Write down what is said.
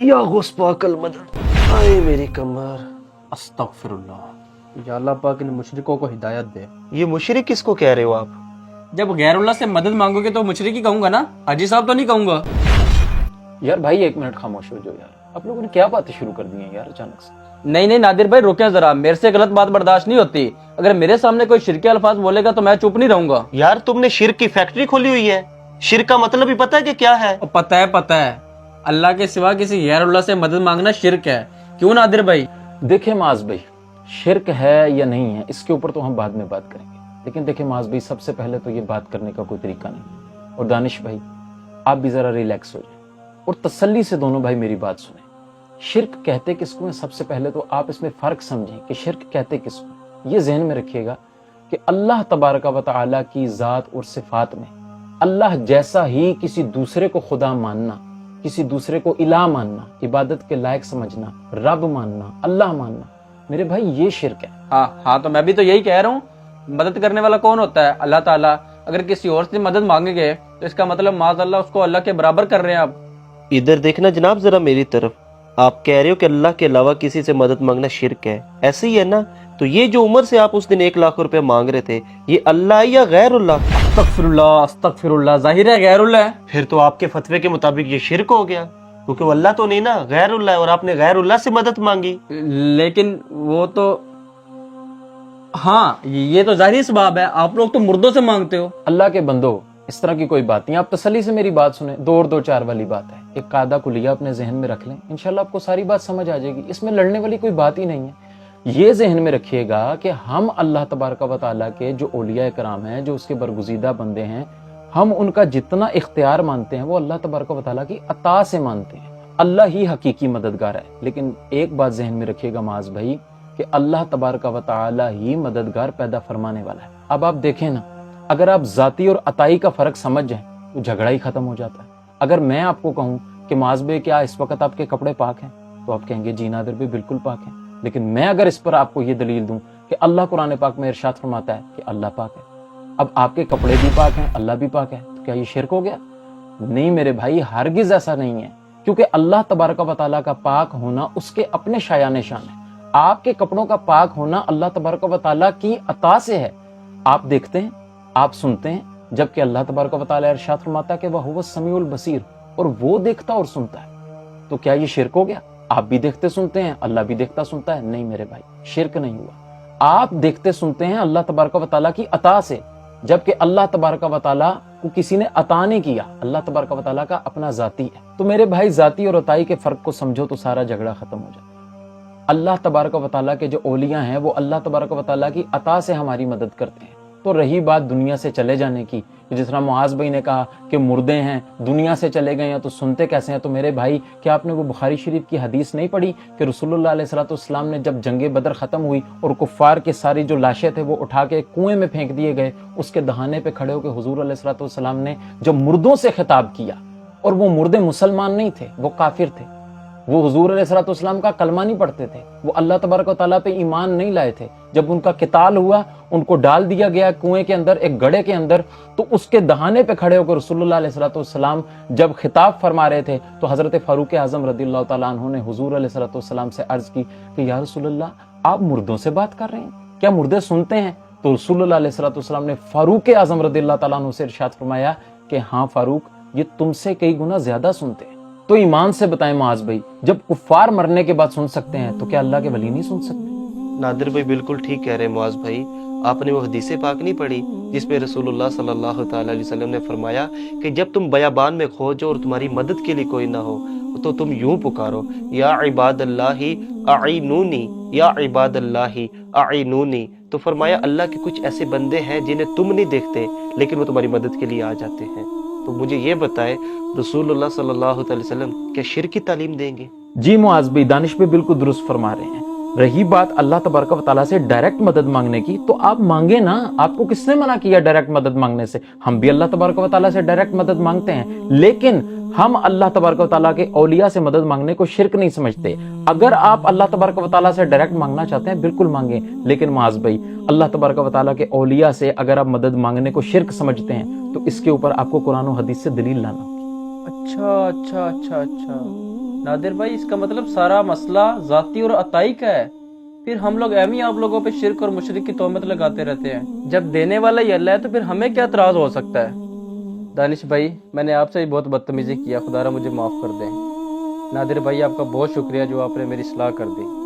یا غوث پاک المدد، آئے میری کمر۔ استغفر اللہ، یا اللہ پاک ان مشرکوں کو ہدایت دے۔ یہ مشرک کس کو کہہ رہے ہو آپ؟ جب غیر اللہ سے مدد مانگو گے تو مشرک ہی کہوں گا نا، حاجی صاحب تو نہیں کہوں گا۔ یار بھائی ایک منٹ خاموش ہو جاؤ یار، آپ لوگوں نے کیا باتیں شروع کر دی ہیں یار اچانک سے؟ نہیں نادر بھائی روکیں ذرا، میرے سے غلط بات برداشت نہیں ہوتی۔ اگر میرے سامنے کوئی شرکی الفاظ بولے گا تو میں چپ نہیں رہوں گا۔ یار تم نے شرک کی فیکٹری کھولی ہوئی ہے، شرک کا مطلب ہی پتہ ہے کہ کیا ہے؟ اور پتہ ہے اللہ کے سوا کسی غیر اللہ سے مدد مانگنا شرک ہے، کیوں نادر بھائی؟ دیکھیں معاذ بھائی، شرک ہے یا نہیں ہے اس کے اوپر تو ہم بعد میں بات کریں گے، لیکن دیکھیں معاذ بھائی سب سے پہلے تو یہ بات کرنے کا کوئی طریقہ نہیں۔ اور دانش بھائی آپ بھی ذرا ریلیکس ہو جائیں اور تسلی سے دونوں بھائی میری بات سنیں۔ شرک کہتے کس کو ہیں؟ سب سے پہلے تو آپ اس میں فرق سمجھیں کہ شرک کہتے کس کو۔ یہ ذہن میں رکھیے گا کہ اللہ تبارک و تعالیٰ کی ذات اور صفات میں اللہ جیسا ہی کسی دوسرے کو خدا ماننا، کسی دوسرے کو الہ ماننا، عبادت کے لائق سمجھنا، رب ماننا، اللہ ماننا، میرے بھائی یہ شرک ہے۔ ہاں تو میں بھی تو یہی کہہ رہا ہوں، مدد کرنے والا کون ہوتا ہے؟ اللہ تعالیٰ۔ اگر کسی اور سے مدد مانگیں گے تو اس کا مطلب معاذ اللہ اس کو اللہ کے برابر کر رہے ہیں آپ۔ ادھر دیکھنا جناب ذرا میری طرف، آپ کہہ رہے ہو کہ اللہ کے علاوہ کسی سے مدد مانگنا شرک ہے، ایسے ہی ہے نا؟ تو یہ جو عمر سے آپ اس دن 1 لاکھ روپے مانگ رہے تھے، یہ اللہ ہے یا غیر اللہ؟ استغفر اللہ، ظاہر ہے غیر اللہ ہے۔ پھر تو آپ کے فتوے کے مطابق یہ شرک ہو گیا، کیونکہ وہ اللہ تو نہیں نا، غیر اللہ ہے، اور آپ نے غیر اللہ سے مدد مانگی۔ لیکن وہ تو ہاں یہ تو ظاہری سباب ہے، آپ لوگ تو مردوں سے مانگتے ہو۔ اللہ کے بندو اس طرح کی کوئی بات نہیں، آپ تسلی سے میری بات سنیں، 2 اور 2 4 والی بات ہے، ایک قاعدہ کلیہ اپنے ذہن میں رکھ لیں، انشاءاللہ آپ کو ساری بات سمجھ آ جائے گی، اس میں لڑنے والی کوئی بات ہی نہیں ہے۔ یہ ذہن میں رکھیے گا کہ ہم اللہ تبارک و تعالیٰ کے جو اولیاء کرام ہیں، جو اس کے برگزیدہ بندے ہیں، ہم ان کا جتنا اختیار مانتے ہیں وہ اللہ تبارک و تعالیٰ کی عطا سے مانتے ہیں۔ اللہ ہی حقیقی مددگار ہے، لیکن ایک بات ذہن میں رکھیے گا معاذ بھائی کہ اللہ تبارک و تعالیٰ ہی مددگار پیدا فرمانے والا ہے۔ اب آپ دیکھیں نا، اگر آپ ذاتی اور عطائی کا فرق سمجھ جائیں تو جھگڑا ہی ختم ہو جاتا ہے۔ اگر میں آپ کو کہوں کہ معاذ بھائی کیا اس وقت آپ کے کپڑے پاک ہیں، تو آپ کہیں گے جی نادر بھی بالکل پاک ہیں، لیکن میں اگر اس پر آپ کو یہ دلیل دوں کہ اللہ قرآن پاک میں ارشاد فرماتا ہے کہ اللہ پاک ہے، اب آپ کے کپڑے بھی پاک ہیں، اللہ بھی پاک ہے، تو کیا یہ شرک ہو گیا؟ نہیں میرے بھائی، ہرگز ایسا نہیں ہے، کیونکہ اللہ تبارک و تعالیٰ کا پاک ہونا اس کے اپنے شایان شان ہے۔ آپ کے کپڑوں کا پاک ہونا اللہ تبارک و تعالیٰ کی عطا سے ہے۔ آپ دیکھتے ہیں، آپ سنتے ہیں، جبکہ اللہ تبارک و تعالیٰ ارشاد فرماتا ہے کہ وَهُوَ السَّمِيعُ الْبَصِيرُ، اور وہ دیکھتا اور سنتا ہے، تو کیا یہ شرک ہو گیا؟ آپ بھی دیکھتے سنتے ہیں، اللہ بھی دیکھتا سنتا ہے؟ نہیں میرے بھائی، شرک نہیں ہوا۔ آپ دیکھتے سنتے ہیں اللہ تبارک و تعالیٰ کی عطا سے، جبکہ اللہ تبارک و تعالیٰ کو کسی نے عطا نہیں کیا، اللہ تبارک و تعالیٰ کا اپنا ذاتی ہے۔ تو میرے بھائی ذاتی اور عطائی کے فرق کو سمجھو تو سارا جھگڑا ختم ہو جاتا ہے۔ اللہ تبارک و تعالیٰ کے جو اولیاء ہیں وہ اللہ تبارک و تعالیٰ کی عطا سے ہماری مدد کرتے ہیں۔ تو رہی بات دنیا سے چلے جانے کی، جس طرح معاذ بھائی نے کہا کہ مردے ہیں، دنیا سے چلے گئے ہیں تو سنتے کیسے ہیں؟ تو میرے بھائی کیا آپ نے وہ بخاری شریف کی حدیث نہیں پڑھی کہ رسول اللہ علیہ الصلوۃ والسلام نے جب جنگ بدر ختم ہوئی اور کفار کی ساری جو لاشیں تھے وہ اٹھا کے کنویں میں پھینک دیے گئے، اس کے دہانے پہ کھڑے ہو کے حضور علیہ الصلوۃ والسلام نے جب مردوں سے خطاب کیا، اور وہ مردے مسلمان نہیں تھے، وہ کافر تھے، وہ حضور علیہ الصلوۃ والسلام کا کلمہ نہیں پڑھتے تھے، وہ اللہ تبارک و تعالیٰ پہ ایمان نہیں لائے تھے۔ جب ان کا قتال ہوا، ان کو ڈال دیا گیا کنویں کے اندر، ایک گڑھے کے اندر، تو اس کے دہانے پہ کھڑے ہو کر رسول اللہ علیہ الصلوۃ والسلام جب خطاب فرما رہے تھے تو حضرت فاروق اعظم رضی اللہ تعالیٰ عنہ نے حضور علیہ الصلوۃ والسلام سے عرض کی کہ یا رسول اللہ آپ مردوں سے بات کر رہے ہیں، کیا مردے سنتے ہیں؟ تو رسول اللہ علیہ الصلوۃ والسلام نے فاروق اعظم رضی اللہ تعالیٰ عنہ سے ارشاد فرمایا کہ ہاں فاروق، یہ تم سے کئی گنا زیادہ سنتے ہیں۔ تو ایمان سے بتائیں معاذ بھائی، جب کفار مرنے کے بعد سن سکتے ہیں تو کیا اللہ کے ولی نہیں سن سکتے؟ نادر بھائی بالکل ٹھیک کہہ رہے ہیں معاذ بھائی، آپ نے وہ حدیث پاک نہیں پڑھی جس میں رسول اللہ صلی اللہ تعالیٰ علیہ وسلم نے فرمایا کہ جب تم بیابان میں کھو جاؤ اور تمہاری مدد کے لیے کوئی نہ ہو تو تم یوں پکارو، یا عباد اللہ اعینونی، یا عباد اللہ اعینونی۔ تو فرمایا اللہ کے کچھ ایسے بندے ہیں جنہیں تم نہیں دیکھتے لیکن وہ تمہاری مدد کے لیے آ جاتے ہیں۔ تو مجھے یہ بتائے رسول اللہ صلی اللہ علیہ وسلم کیا شرک کی تعلیم دیں گے؟ جی معاذ بھائی، دانش بھی بالکل درست فرما رہے ہیں۔ رہی بات اللہ تبارک و تعالیٰ سے ڈائریکٹ مدد مانگنے کی، تو آپ مانگے نا، آپ کو کس نے منع کیا ڈائریکٹ مدد مانگنے سے؟ ہم بھی اللہ تبارک و تعالیٰ سے ڈائریکٹ مدد مانگتے ہیں، لیکن ہم اللہ تبارک و تعالیٰ کے اولیاء سے مدد مانگنے کو شرک نہیں سمجھتے۔ اگر آپ اللہ تبارک و تعالیٰ سے ڈائریکٹ مانگنا چاہتے ہیں بالکل مانگیں، لیکن معاذ بھائی اللہ تبارک و تعالیٰ کے اولیاء سے اگر آپ مدد مانگنے کو شرک سمجھتے ہیں تو اس کے اوپر آپ کو قرآن و حدیث سے دلیل لانا ہوگی۔ اچھا نادر بھائی اس کا مطلب سارا مسئلہ ذاتی اور عطائی کا ہے، پھر ہم لوگ ایم ہی آپ لوگوں پہ شرک اور مشرک کی تہمت لگاتے رہتے ہیں۔ جب دینے والا ہی اللہ ہے تو پھر ہمیں کیا اعتراض ہو سکتا ہے؟ دانش بھائی میں نے آپ سے بھی بہت بدتمیزی کیا، خدا را مجھے معاف کر دیں۔ نادر بھائی آپ کا بہت شکریہ جو آپ نے میری اصلاح کر دی۔